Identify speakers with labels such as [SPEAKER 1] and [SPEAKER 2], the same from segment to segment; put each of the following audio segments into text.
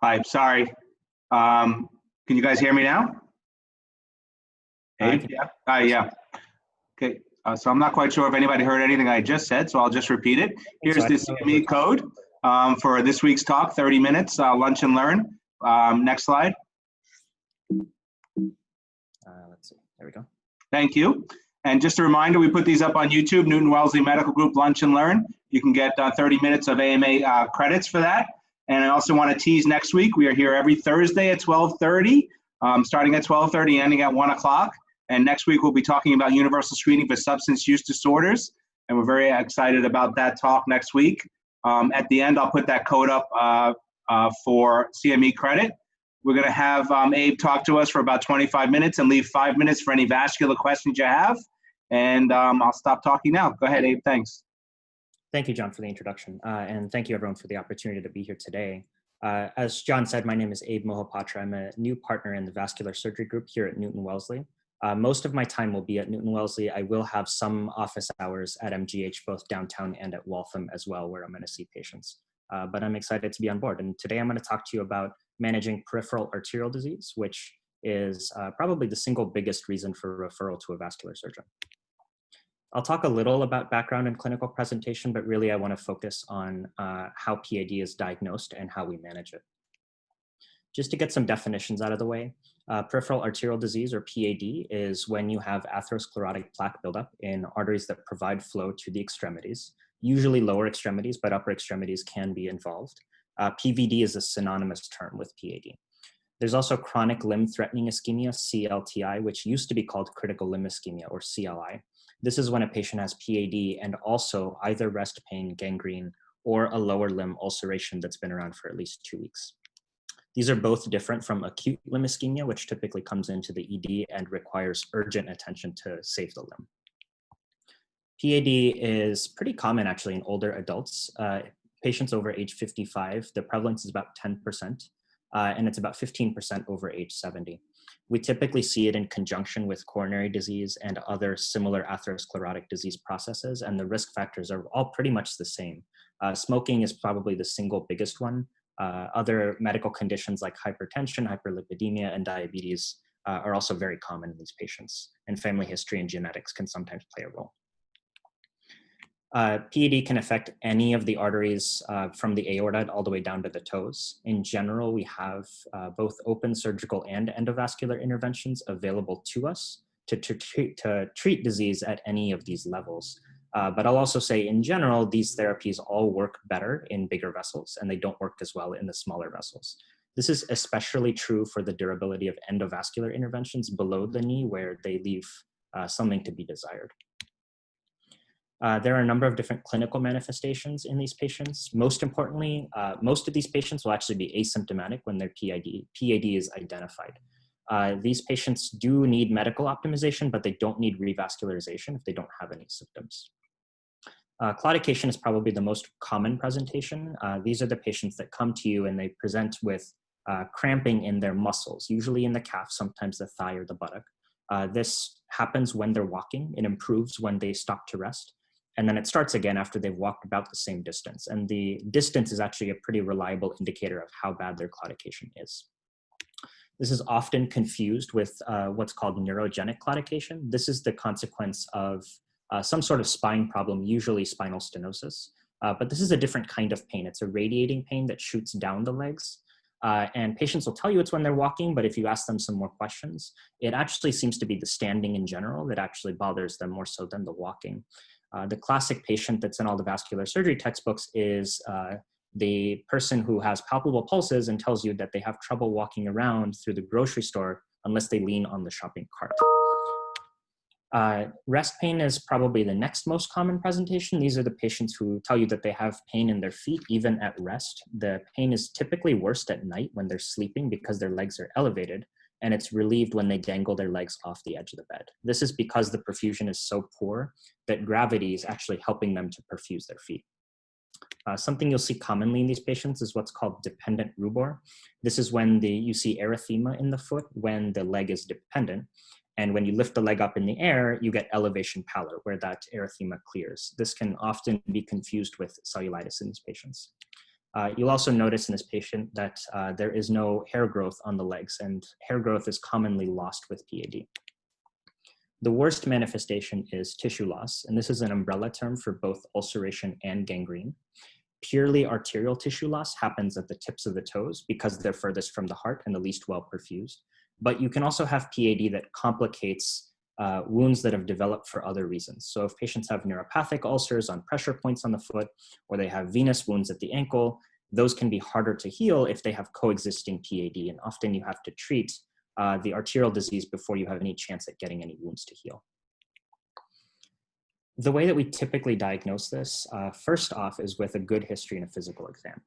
[SPEAKER 1] Hi, sorry. Can you guys hear me now? Abe? Yeah. Yeah. Okay. So I'm not quite sure if anybody heard anything I just said, so I'll just repeat it. Here's the CME code for this week's talk, 30 minutes, lunch and learn. Next slide.
[SPEAKER 2] Let's see. There we go.
[SPEAKER 1] Thank you. And just a reminder, we put these up on YouTube, Newton-Wellesley Medical Group Lunch and Learn. You can get 30 minutes of AMA credits for that. And I also want to tease next week. We are here every Thursday at 12:30, starting at 12:30, ending at 1 o'clock. And next week, we'll be talking about universal screening for substance use disorders. And we're very excited about that talk next week. At the end, I'll put that code up for CME credit. We're going to have Abe talk to us for about 25 minutes and leave 5 minutes for any vascular questions you have. And I'll stop talking now. Go ahead, Abe. Thanks.
[SPEAKER 2] Thank you, John, for the introduction. And thank you, everyone, for the opportunity to be here today. As John said, my name is Abe Mohapatra. I'm a new partner in the vascular surgery group here at Newton-Wellesley. Most of my time will be at Newton-Wellesley. I will have some office hours at MGH, both downtown and at Waltham as well, where I'm going to see patients. But I'm excited to be on board. And today I'm going to talk to you about managing peripheral arterial disease, which is probably the single biggest reason for referral to a vascular surgeon. I'll talk a little about background and clinical presentation, but really I want to focus on how PAD is diagnosed and how we manage it. Just to get some definitions out of the way, peripheral arterial disease, or PAD, is when you have atherosclerotic plaque buildup in arteries that provide flow to the extremities, usually lower extremities, but upper extremities can be involved. PVD is a synonymous term with PAD. There's also chronic limb-threatening ischemia, CLTI, which used to be called critical limb ischemia, or CLI. This is when a patient has PAD and also either rest pain, gangrene, or a lower limb ulceration that's been around for at least 2 weeks. These are both different from acute limb ischemia, which typically comes into the ED and requires urgent attention to save the limb. PAD is pretty common actually in older adults. Patients over age 55, the prevalence is about 10%, and it's about 15% over age 70. We typically see it in conjunction with coronary disease and other similar atherosclerotic disease processes, and the risk factors are all pretty much the same. Smoking is probably the single biggest one. Other medical conditions like hypertension, hyperlipidemia, and diabetes are also very common in these patients, and family history and genetics can sometimes play a role. PAD can affect any of the arteries from the aorta all the way down to the toes. In general, we have both open surgical and endovascular interventions available to us to treat disease at any of these levels. But I'll also say in general, these therapies all work better in bigger vessels and they don't work as well in the smaller vessels. This is especially true for the durability of endovascular interventions below the knee where they leave something to be desired. There are a number of different clinical manifestations in these patients. Most importantly, most of these patients will actually be asymptomatic when their PAD is identified. These patients do need medical optimization, but they don't need revascularization if they don't have any symptoms. Claudication is probably the most common presentation. These are the patients that come to you and they present with cramping in their muscles, usually in the calf, sometimes the thigh or the buttock. This happens when they're walking. It improves when they stop to rest. And then it starts again after they've walked about the same distance. And the distance is actually a pretty reliable indicator of how bad their claudication is. This is often confused with what's called neurogenic claudication. This is the consequence of some sort of spine problem, usually spinal stenosis. But this is a different kind of pain. It's a radiating pain that shoots down the legs. And patients will tell you it's when they're walking, but if you ask them some more questions, it actually seems to be the standing in general that actually bothers them more so than the walking. The classic patient that's in all the vascular surgery textbooks is the person who has palpable pulses and tells you that they have trouble walking around through the grocery store unless they lean on the shopping cart. Rest pain is probably the next most common presentation. These are the patients who tell you that they have pain in their feet even at rest. The pain is typically worst at night when they're sleeping because their legs are elevated, and it's relieved when they dangle their legs off the edge of the bed. This is because the perfusion is so poor that gravity is actually helping them to perfuse their feet. Something you'll see commonly in these patients is what's called dependent rubor. This is when you see erythema in the foot when the leg is dependent. And when you lift the leg up in the air, you get elevation pallor where that erythema clears. This can often be confused with cellulitis in these patients. You'll also notice in this patient that there is no hair growth on the legs, and hair growth is commonly lost with PAD. The worst manifestation is tissue loss, and this is an umbrella term for both ulceration and gangrene. Purely arterial tissue loss happens at the tips of the toes because they're furthest from the heart and the least well perfused. But you can also have PAD that complicates wounds that have developed for other reasons. So if patients have neuropathic ulcers on pressure points on the foot, or they have venous wounds at the ankle, those can be harder to heal if they have coexisting PAD, and often you have to treat the arterial disease before you have any chance at getting any wounds to heal. The way that we typically diagnose this, first off, is with a good history and a physical exam.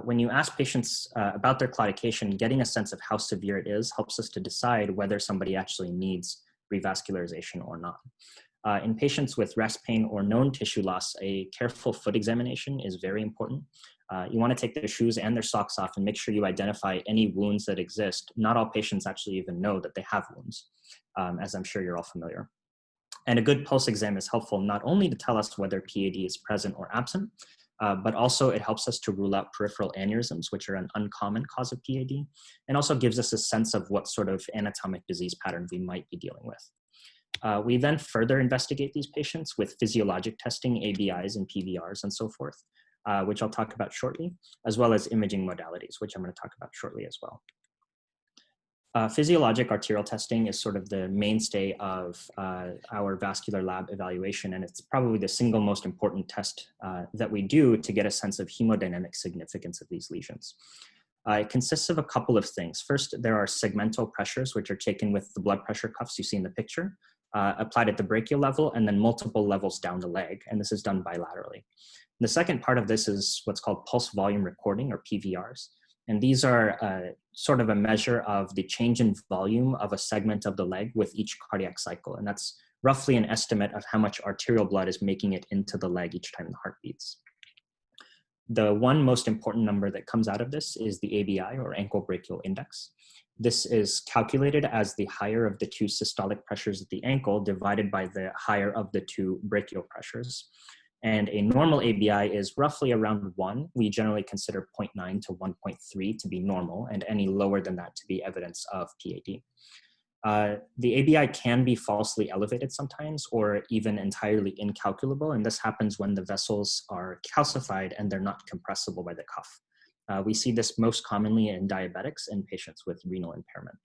[SPEAKER 2] When you ask patients about their claudication, getting a sense of how severe it is helps us to decide whether somebody actually needs revascularization or not. In patients with rest pain or known tissue loss, a careful foot examination is very important. You want to take their shoes and their socks off and make sure you identify any wounds that exist. Not all patients actually even know that they have wounds, as I'm sure you're all familiar. And a good pulse exam is helpful not only to tell us whether PAD is present or absent, but also it helps us to rule out peripheral aneurysms, which are an uncommon cause of PAD, and also gives us a sense of what sort of anatomic disease pattern we might be dealing with. We then further investigate these patients with physiologic testing, ABIs and PVRs and so forth, which I'll talk about shortly, as well as imaging modalities, which I'm going to talk about shortly as well. Physiologic arterial testing is sort of the mainstay of our vascular lab evaluation, and it's probably the single most important test that we do to get a sense of hemodynamic significance of these lesions. It consists of a couple of things. First, there are segmental pressures, which are taken with the blood pressure cuffs you see in the picture, applied at the brachial level, and then multiple levels down the leg, and this is done bilaterally. The second part of this is what's called pulse volume recording, or PVRs. And these are sort of a measure of the change in volume of a segment of the leg with each cardiac cycle. And that's roughly an estimate of how much arterial blood is making it into the leg each time the heart beats. The one most important number that comes out of this is the ABI, or ankle brachial index. This is calculated as the higher of the two systolic pressures at the ankle divided by the higher of the two brachial pressures. And a normal ABI is roughly around 1. We generally consider 0.9 to 1.3 to be normal, and any lower than that to be evidence of PAD. The ABI can be falsely elevated sometimes, or even entirely incalculable, and this happens when the vessels are calcified and they're not compressible by the cuff. We see this most commonly in diabetics and patients with renal impairment.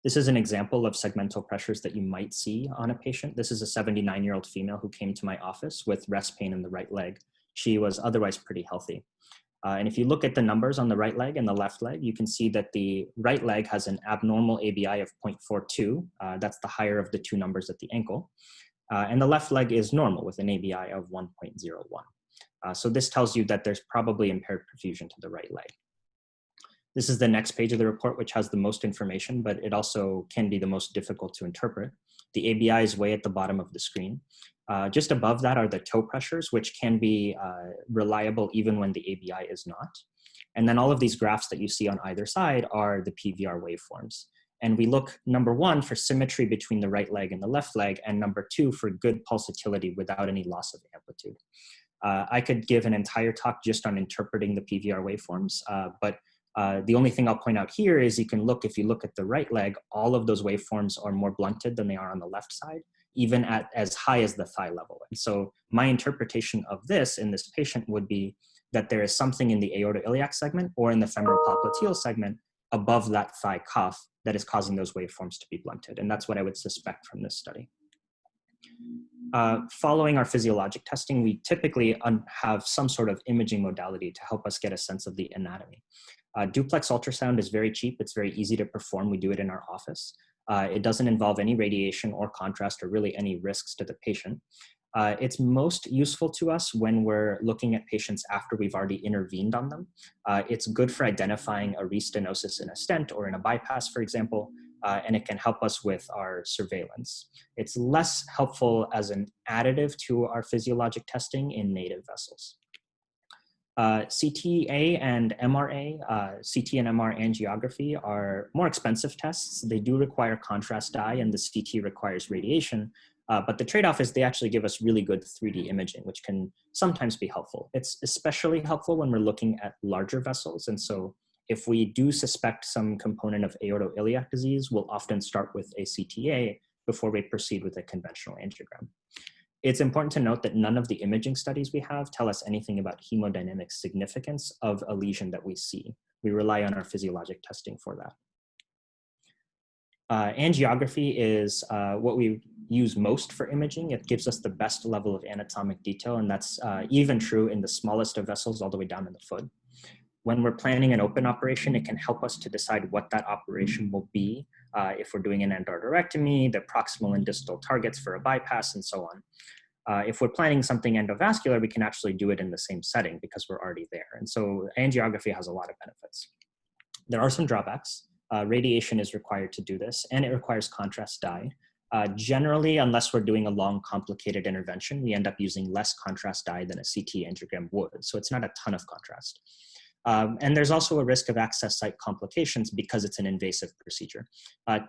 [SPEAKER 2] This is an example of segmental pressures that you might see on a patient. This is a 79-year-old female who came to my office with rest pain in the right leg. She was otherwise pretty healthy. And if you look at the numbers on the right leg and the left leg, you can see that the right leg has an abnormal ABI of 0.42. That's the higher of the two numbers at the ankle. And the left leg is normal with an ABI of 1.01. So this tells you that there's probably impaired perfusion to the right leg. This is the next page of the report, which has the most information, but it also can be the most difficult to interpret. The ABI is way at the bottom of the screen. Just above that are the toe pressures, which can be reliable even when the ABI is not. And then all of these graphs that you see on either side are the PVR waveforms. And we look, number one, for symmetry between the right leg and the left leg, and number two, for good pulsatility without any loss of amplitude. I could give an entire talk just on interpreting the PVR waveforms, but the only thing I'll point out here is you can look, if you look at the right leg, all of those waveforms are more blunted than they are on the left side, even at as high as the thigh level. And so my interpretation of this in this patient would be that there is something in the aortoiliac segment or in the femoral popliteal segment above that thigh cuff that is causing those waveforms to be blunted. And that's what I would suspect from this study. Following our physiologic testing, we typically have some sort of imaging modality to help us get a sense of the anatomy. Duplex ultrasound is very cheap. It's very easy to perform. We do it in our office. It doesn't involve any radiation or contrast or really any risks to the patient. It's most useful to us when we're looking at patients after we've already intervened on them. It's good for identifying a restenosis in a stent or in a bypass, for example, and it can help us with our surveillance. It's less helpful as an additive to our physiologic testing in native vessels. CTA and MRA, CT and MR angiography are more expensive tests. They do require contrast dye, and the CT requires radiation, But the trade-off is they actually give us really good 3D imaging, which can sometimes be helpful. It's especially helpful when we're looking at larger vessels. And so if we do suspect some component of aortoiliac disease, we'll often start with a CTA before we proceed with a conventional angiogram. It's important to note that none of the imaging studies we have tell us anything about hemodynamic significance of a lesion that we see. We rely on our physiologic testing for that. Angiography is what we use most for imaging. It gives us the best level of anatomic detail, and that's even true in the smallest of vessels all the way down in the foot. When we're planning an open operation, it can help us to decide what that operation will be if we're doing an endarterectomy, the proximal and distal targets for a bypass, and so on. If we're planning something endovascular, we can actually do it in the same setting because we're already there. And so angiography has a lot of benefits. There are some drawbacks. Radiation is required to do this, and it requires contrast dye. Generally, unless we're doing a long, complicated intervention, we end up using less contrast dye than a CT angiogram would, so it's not a ton of contrast. And there's also a risk of access site complications because it's an invasive procedure.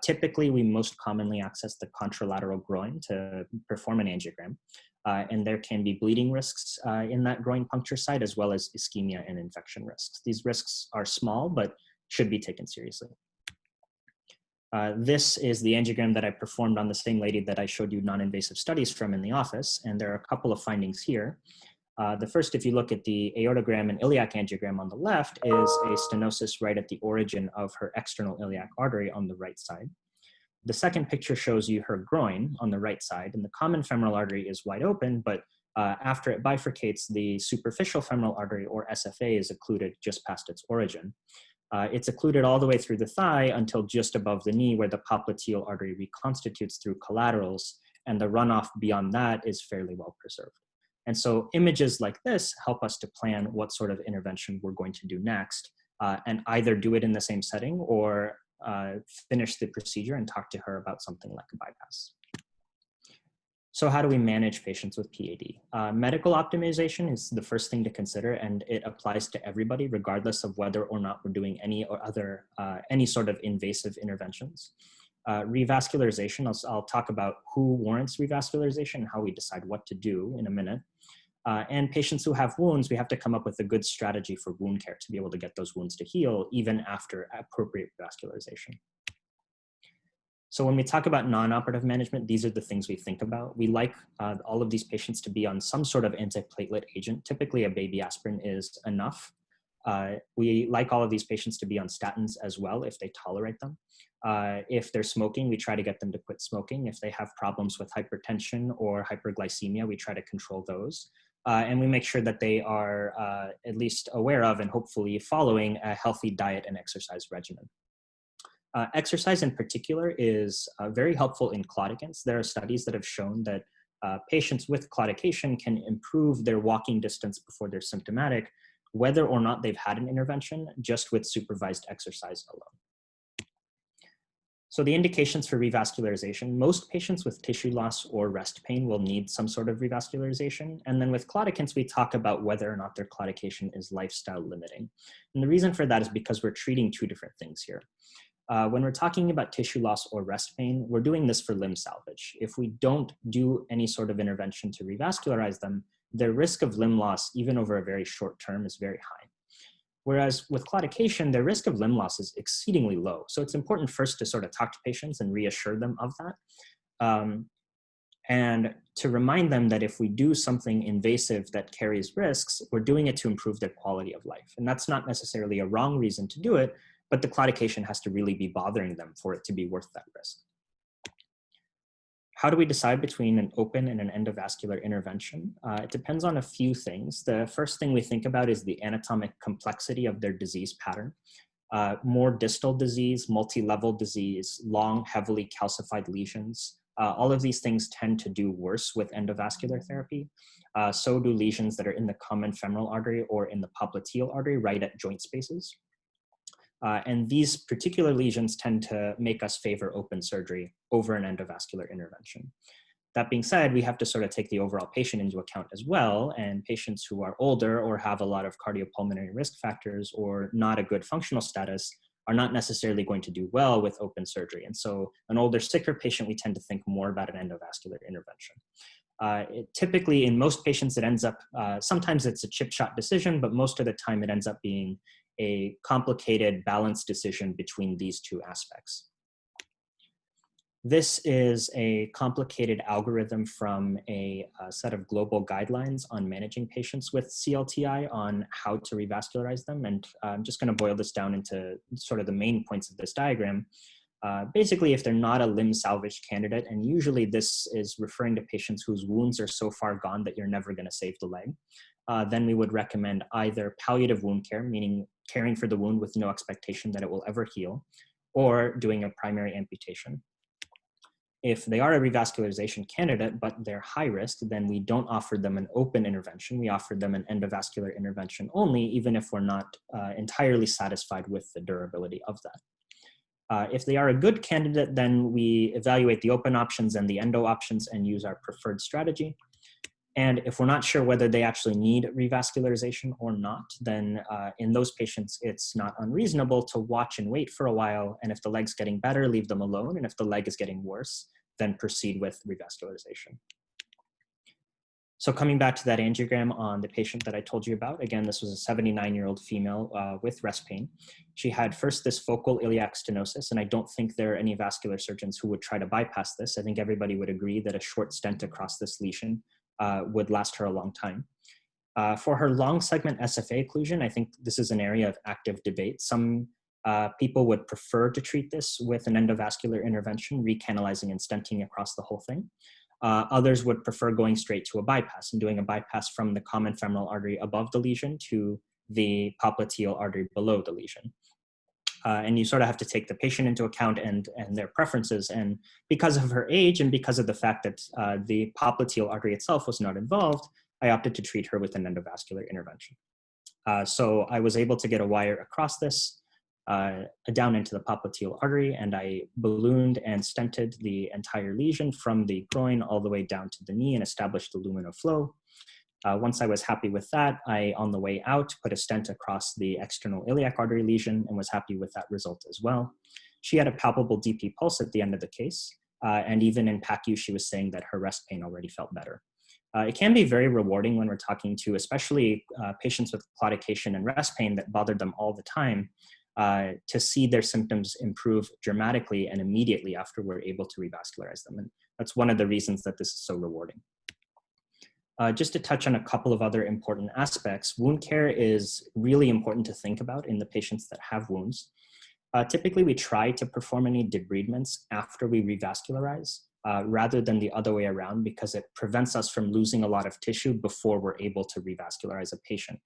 [SPEAKER 2] Typically, we most commonly access the contralateral groin to perform an angiogram, and there can be bleeding risks in that groin puncture site, as well as ischemia and infection risks. These risks are small, but should be taken seriously. This is the angiogram that I performed on the same lady that I showed you non-invasive studies from in the office, and there are a couple of findings here. The first, if you look at the aortogram and iliac angiogram on the left, is a stenosis right at the origin of her external iliac artery on the right side. The second picture shows you her groin on the right side, and the common femoral artery is wide open, but after it bifurcates, the superficial femoral artery, or SFA, is occluded just past its origin. It's occluded all the way through the thigh until just above the knee, where the popliteal artery reconstitutes through collaterals, and the runoff beyond that is fairly well preserved. And so images like this help us to plan what sort of intervention we're going to do next, and either do it in the same setting or finish the procedure and talk to her about something like a bypass. So how do we manage patients with PAD? Medical optimization is the first thing to consider, and it applies to everybody, regardless of whether or not we're doing any sort of invasive interventions. Revascularization, I'll talk about who warrants revascularization and how we decide what to do in a minute. And patients who have wounds, we have to come up with a good strategy for wound care to be able to get those wounds to heal even after appropriate revascularization. So when we talk about non-operative management, these are the things we think about. We like all of these patients to be on some sort of antiplatelet agent. Typically a baby aspirin is enough. We like all of these patients to be on statins as well if they tolerate them. If they're smoking, we try to get them to quit smoking. If they have problems with hypertension or hyperglycemia, we try to control those. And we make sure that they are at least aware of and hopefully following a healthy diet and exercise regimen. Exercise in particular is very helpful in claudicants. There are studies that have shown that patients with claudication can improve their walking distance before they're symptomatic, whether or not they've had an intervention, just with supervised exercise alone. So the indications for revascularization, most patients with tissue loss or rest pain will need some sort of revascularization. And then with claudicants, we talk about whether or not their claudication is lifestyle limiting. And the reason for that is because we're treating two different things here. When we're talking about tissue loss or rest pain, we're doing this for limb salvage. If we don't do any sort of intervention to revascularize them, their risk of limb loss, even over a very short term, is very high. Whereas with claudication, their risk of limb loss is exceedingly low. So it's important first to sort of talk to patients and reassure them of that. And to remind them that if we do something invasive that carries risks, we're doing it to improve their quality of life. And that's not necessarily a wrong reason to do it, but the claudication has to really be bothering them for it to be worth that risk. How do we decide between an open and an endovascular intervention? It depends on a few things. The first thing we think about is the anatomic complexity of their disease pattern. More distal disease, multi-level disease, long, heavily calcified lesions. All of these things tend to do worse with endovascular therapy. So do lesions that are in the common femoral artery or in the popliteal artery right at joint spaces. And these particular lesions tend to make us favor open surgery over an endovascular intervention. That being said, we have to sort of take the overall patient into account as well, and patients who are older or have a lot of cardiopulmonary risk factors or not a good functional status are not necessarily going to do well with open surgery. And so an older, sicker patient, we tend to think more about an endovascular intervention. Typically, in most patients, it ends up, sometimes it's a chip shot decision, but most of the time it ends up being a complicated, balanced decision between these two aspects. This is a complicated algorithm from a set of global guidelines on managing patients with CLTI on how to revascularize them. And I'm just going to boil this down into sort of the main points of this diagram. Basically, if they're not a limb salvage candidate, and usually this is referring to patients whose wounds are so far gone that you're never going to save the leg, then we would recommend either palliative wound care, meaning caring for the wound with no expectation that it will ever heal, or doing a primary amputation. If they are a revascularization candidate, but they're high risk, then we don't offer them an open intervention. We offer them an endovascular intervention only, even if we're not entirely satisfied with the durability of that. If they are a good candidate, then we evaluate the open options and the endo options and use our preferred strategy. And if we're not sure whether they actually need revascularization or not, then in those patients, it's not unreasonable to watch and wait for a while. And if the leg's getting better, leave them alone. And if the leg is getting worse, then proceed with revascularization. So coming back to that angiogram on the patient that I told you about, again, this was a 79-year-old female with rest pain. She had first this focal iliac stenosis, and I don't think there are any vascular surgeons who would try to bypass this. I think everybody would agree that a short stent across this lesion would last her a long time. For her long segment SFA occlusion, I think this is an area of active debate. Some people would prefer to treat this with an endovascular intervention, recanalizing and stenting across the whole thing. Others would prefer going straight to a bypass and doing a bypass from the common femoral artery above the lesion to the popliteal artery below the lesion. And you sort of have to take the patient into account and their preferences. And because of her age and because of the fact that the popliteal artery itself was not involved, I opted to treat her with an endovascular intervention. So I was able to get a wire across this down into the popliteal artery, and I ballooned and stented the entire lesion from the groin all the way down to the knee and established the luminal flow. Once I was happy with that, I, on the way out, put a stent across the external iliac artery lesion and was happy with that result as well. She had a palpable DP pulse at the end of the case, and even in PACU, she was saying that her rest pain already felt better. It can be very rewarding when we're talking to especially patients with claudication and rest pain that bothered them all the time, to see their symptoms improve dramatically and immediately after we're able to revascularize them. And that's one of the reasons that this is so rewarding. Just to touch on a couple of other important aspects, wound care is really important to think about in the patients that have wounds. Typically, we try to perform any debridements after we revascularize rather than the other way around, because it prevents us from losing a lot of tissue before we're able to revascularize a patient.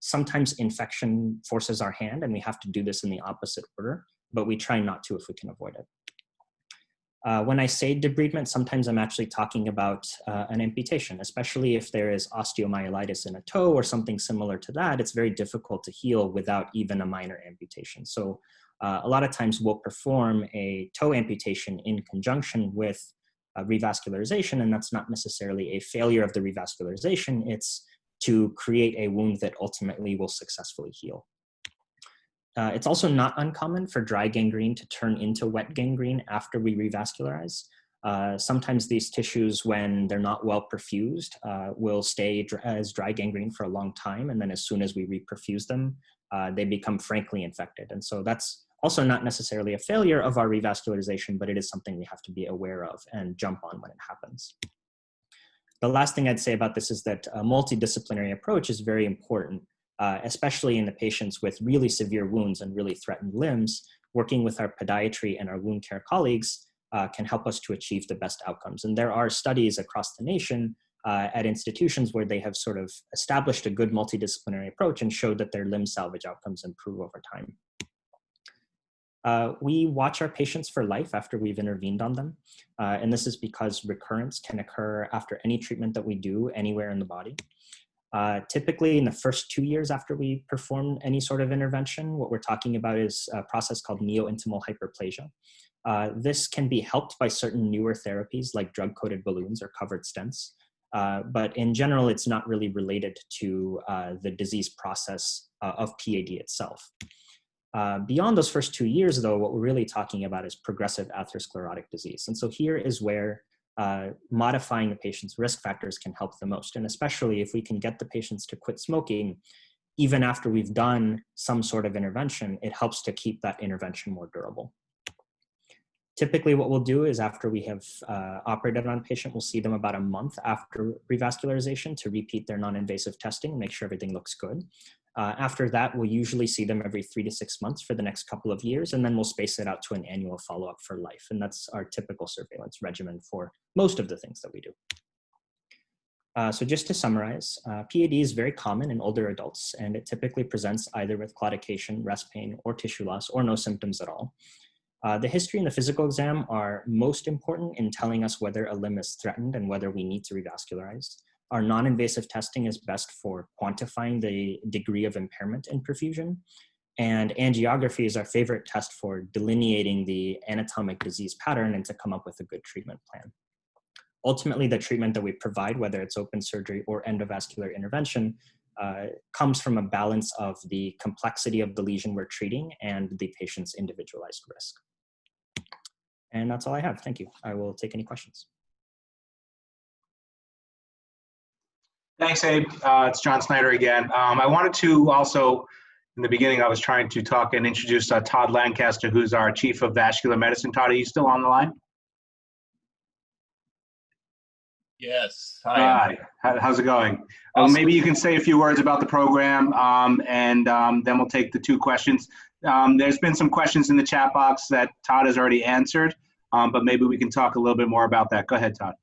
[SPEAKER 2] Sometimes infection forces our hand and we have to do this in the opposite order, but we try not to if we can avoid it. When I say debridement, sometimes I'm actually talking about an amputation, especially if there is osteomyelitis in a toe or something similar to that. It's very difficult to heal without even a minor amputation. So a lot of times we'll perform a toe amputation in conjunction with revascularization, and that's not necessarily a failure of the revascularization. It's to create a wound that ultimately will successfully heal. It's also not uncommon for dry gangrene to turn into wet gangrene after we revascularize. Sometimes these tissues, when they're not well perfused, will stay as dry gangrene for a long time, and then as soon as we reperfuse them, they become frankly infected. And so that's also not necessarily a failure of our revascularization, but it is something we have to be aware of and jump on when it happens. The last thing I'd say about this is that a multidisciplinary approach is very important. Especially in the patients with really severe wounds and really threatened limbs. Working with our podiatry and our wound care colleagues can help us to achieve the best outcomes. And there are studies across the nation at institutions where they have sort of established a good multidisciplinary approach and showed that their limb salvage outcomes improve over time. We watch our patients for life after we've intervened on them. And this is because recurrence can occur after any treatment that we do anywhere in the body. Typically in the first 2 years after we perform any sort of intervention, what we're talking about is a process called neo-intimal hyperplasia. This can be helped by certain newer therapies like drug-coated balloons or covered stents. But in general, it's not really related to the disease process of PAD itself. Beyond those first 2 years, though, what we're really talking about is progressive atherosclerotic disease. And so here is where modifying the patient's risk factors can help the most. And especially if we can get the patients to quit smoking, even after we've done some sort of intervention, it helps to keep that intervention more durable. Typically what we'll do is after we have operated on a patient, we'll see them about a month after revascularization to repeat their non-invasive testing and make sure everything looks good. After that, we'll usually see them every 3 to 6 months for the next couple of years, and then we'll space it out to an annual follow-up for life. And that's our typical surveillance regimen for most of the things that we do. So just to summarize, PAD is very common in older adults, and it typically presents either with claudication, rest pain, or tissue loss, or no symptoms at all. The history and the physical exam are most important in telling us whether a limb is threatened and whether we need to revascularize. Our non-invasive testing is best for quantifying the degree of impairment in perfusion. And angiography is our favorite test for delineating the anatomic disease pattern and to come up with a good treatment plan. Ultimately, the treatment that we provide, whether it's open surgery or endovascular intervention, comes from a balance of the complexity of the lesion we're treating and the patient's individualized risk. And that's all I have. Thank you. I will take any questions.
[SPEAKER 1] Thanks, Abe. It's John Snyder again. I wanted to also, in the beginning, I was trying to talk and introduce Todd Lancaster, who's our Chief of Vascular Medicine. Todd, are you still on the line?
[SPEAKER 3] Yes. Hi.
[SPEAKER 1] How's it going?
[SPEAKER 3] Awesome.
[SPEAKER 1] Maybe you can say a few words about the program, and then we'll take the 2 questions. There's been some questions in the chat box that Todd has already answered, but maybe we can talk a little bit more about that. Go ahead, Todd.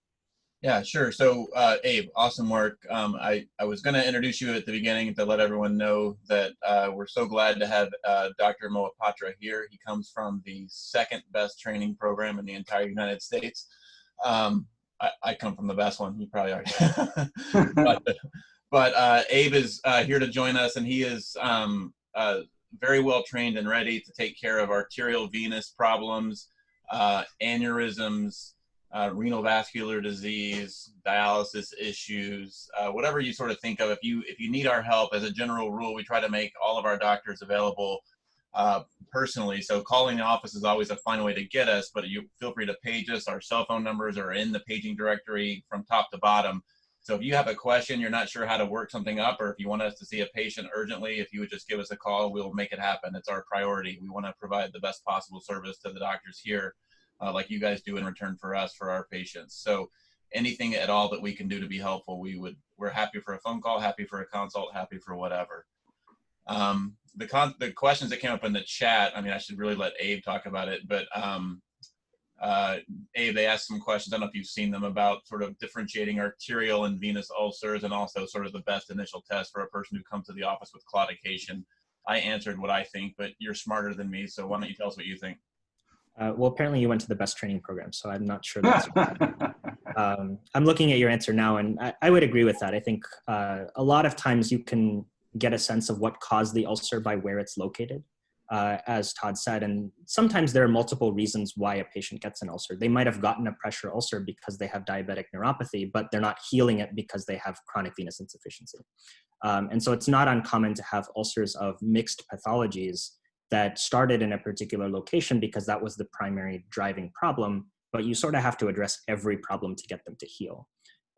[SPEAKER 3] Yeah, sure. So, Abe, awesome work. I was going to introduce you at the beginning to let everyone know that we're so glad to have Dr. Mohapatra here. He comes from the 2nd best training program in the entire United States. I come from the best one. You probably are. but Abe is here to join us, and he is very well trained and ready to take care of arterial venous problems, aneurysms, renal vascular disease, dialysis issues, whatever you sort of think of. If you need our help, as a general rule, we try to make all of our doctors available personally. So calling the office is always a fine way to get us, but you feel free to page us. Our cell phone numbers are in the paging directory from top to bottom. So if you have a question, you're not sure how to work something up, or if you want us to see a patient urgently, if you would just give us a call, we'll make it happen. It's our priority. We want to provide the best possible service to the doctors here, like you guys do in return for us, for our patients. So anything at all that we can do to be helpful, we're happy for a phone call, happy for a consult, happy for whatever. The questions that came up in the chat, I mean, I should really let Abe talk about it, but Abe, they asked some questions, I don't know if you've seen them, about sort of differentiating arterial and venous ulcers, and also sort of the best initial test for a person who comes to the office with claudication. I answered what I think, but you're smarter than me, so why don't you tell us what you think?
[SPEAKER 2] Well, apparently you went to the best training program, so I'm not sure that's I'm looking at your answer now, and I would agree with that. I think a lot of times you can get a sense of what caused the ulcer by where it's located, as Todd said, and sometimes there are multiple reasons why a patient gets an ulcer. They might have gotten a pressure ulcer because they have diabetic neuropathy, but they're not healing it because they have chronic venous insufficiency. And so it's not uncommon to have ulcers of mixed pathologies that started in a particular location because that was the primary driving problem, but you sort of have to address every problem to get them to heal.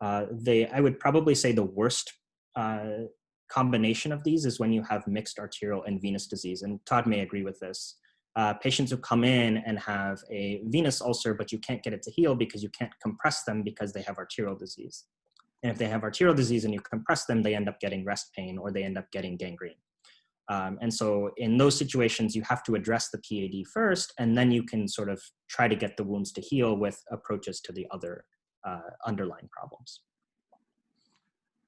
[SPEAKER 2] I would probably say the worst combination of these is when you have mixed arterial and venous disease, and Todd may agree with this. Patients who come in and have a venous ulcer, but you can't get it to heal because you can't compress them because they have arterial disease. And if they have arterial disease and you compress them, they end up getting rest pain or they end up getting gangrene. And so in those situations, you have to address the PAD first, and then you can sort of try to get the wounds to heal with approaches to the other underlying problems.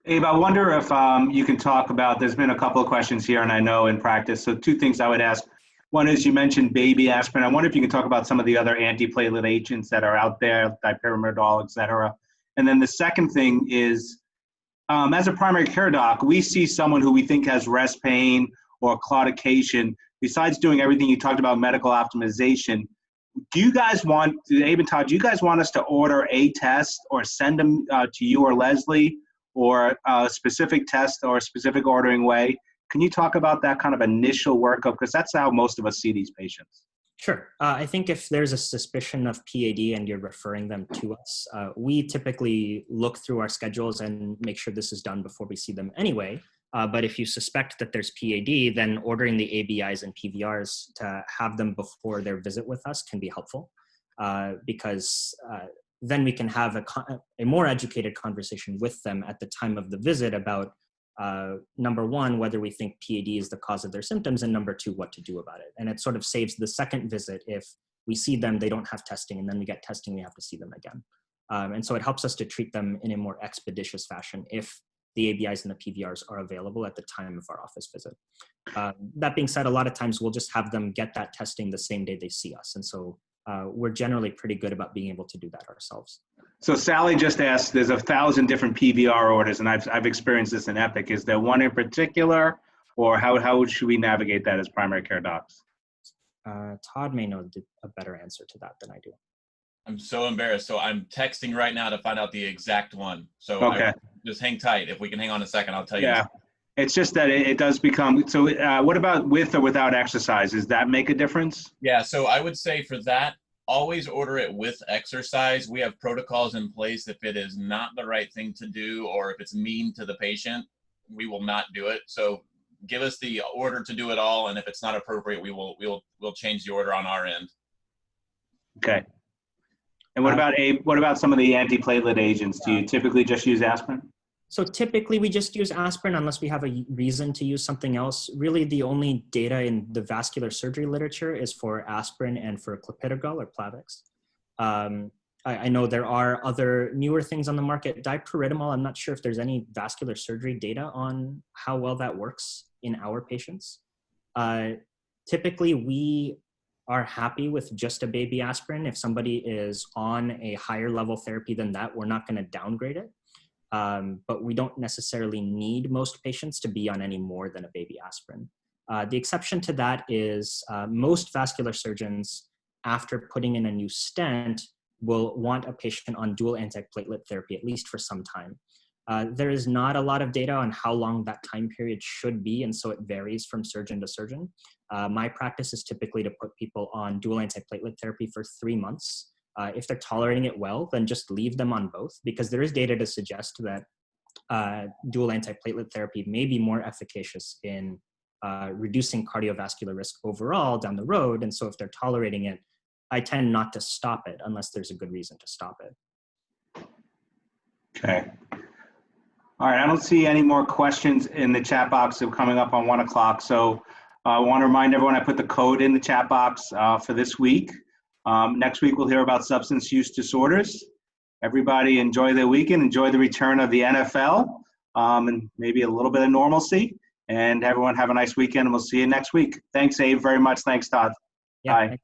[SPEAKER 1] Abe, I wonder if you can talk about, there's been a couple of questions here, and I know in practice, so 2 things I would ask. One is, you mentioned baby aspirin. I wonder if you can talk about some of the other antiplatelet agents that are out there, dipyridamole, et cetera. And then the second thing is, as a primary care doc, we see someone who we think has rest pain or claudication. Besides doing everything you talked about, medical optimization, do you guys want, Abe and Todd, do you guys want us to order a test or send them to you or Leslie, or a specific test or a specific ordering way Can you talk about that kind of initial workup? Because that's how most of us see these patients.
[SPEAKER 2] Sure. I think if there's a suspicion of PAD and you're referring them to us, we typically look through our schedules and make sure this is done before we see them anyway. But if you suspect that there's PAD, then ordering the ABIs and PVRs to have them before their visit with us can be helpful, because then we can have a more educated conversation with them at the time of the visit about number one, whether we think PAD is the cause of their symptoms, and number two, what to do about it. And it sort of saves the second visit if we see them, they don't have testing, and then we get testing, we have to see them again. And so it helps us to treat them in a more expeditious fashion if the ABIs and the PVRs are available at the time of our office visit. That being said, a lot of times we'll just have them get that testing the same day they see us. And so we're generally pretty good about being able to do that ourselves.
[SPEAKER 1] So Sally just asked, there's 1,000 different PVR orders, and I've experienced this in Epic. Is there one in particular, or how should we navigate that as primary care docs?
[SPEAKER 2] Todd may know a better answer to that than I do.
[SPEAKER 3] I'm so embarrassed. So I'm texting right now to find out the exact one. So
[SPEAKER 1] okay.
[SPEAKER 3] Just hang tight. If we can hang on a second, I'll tell you.
[SPEAKER 1] Yeah, it's just that it does become, so what about with or without exercise? Does that make a difference?
[SPEAKER 3] Yeah, so I would say for that, always order it with exercise. We have protocols in place. If it is not the right thing to do, or if it's mean to the patient, we will not do it. So give us the order to do it all, and if it's not appropriate, we'll change the order on our end.
[SPEAKER 1] Okay. And what about some of the antiplatelet agents? Do you typically just use aspirin?
[SPEAKER 2] So typically we just use aspirin unless we have a reason to use something else. Really the only data in the vascular surgery literature is for aspirin and for clopidogrel or Plavix. I know there are other newer things on the market. Dipyridamole, I'm not sure if there's any vascular surgery data on how well that works in our patients. Typically we are happy with just a baby aspirin. If somebody is on a higher level therapy than that, we're not going to downgrade it. But we don't necessarily need most patients to be on any more than a baby aspirin. The exception to that is most vascular surgeons, after putting in a new stent, will want a patient on dual antiplatelet therapy, at least for some time. There is not a lot of data on how long that time period should be, and so it varies from surgeon to surgeon. My practice is typically to put people on dual antiplatelet therapy for 3 months. If they're tolerating it well, then just leave them on both, because there is data to suggest that dual antiplatelet therapy may be more efficacious in reducing cardiovascular risk overall down the road. And so if they're tolerating it, I tend not to stop it unless there's a good reason to stop it.
[SPEAKER 1] Okay. All right, I don't see any more questions in the chat box coming up on 1 o'clock. So I want to remind everyone I put the code in the chat box for this week. Next week, we'll hear about substance use disorders. Everybody enjoy their weekend, enjoy the return of the NFL, and maybe a little bit of normalcy. And everyone have a nice weekend, and we'll see you next week. Thanks, Abe, very much. Thanks, Todd.
[SPEAKER 2] Yeah,
[SPEAKER 1] bye.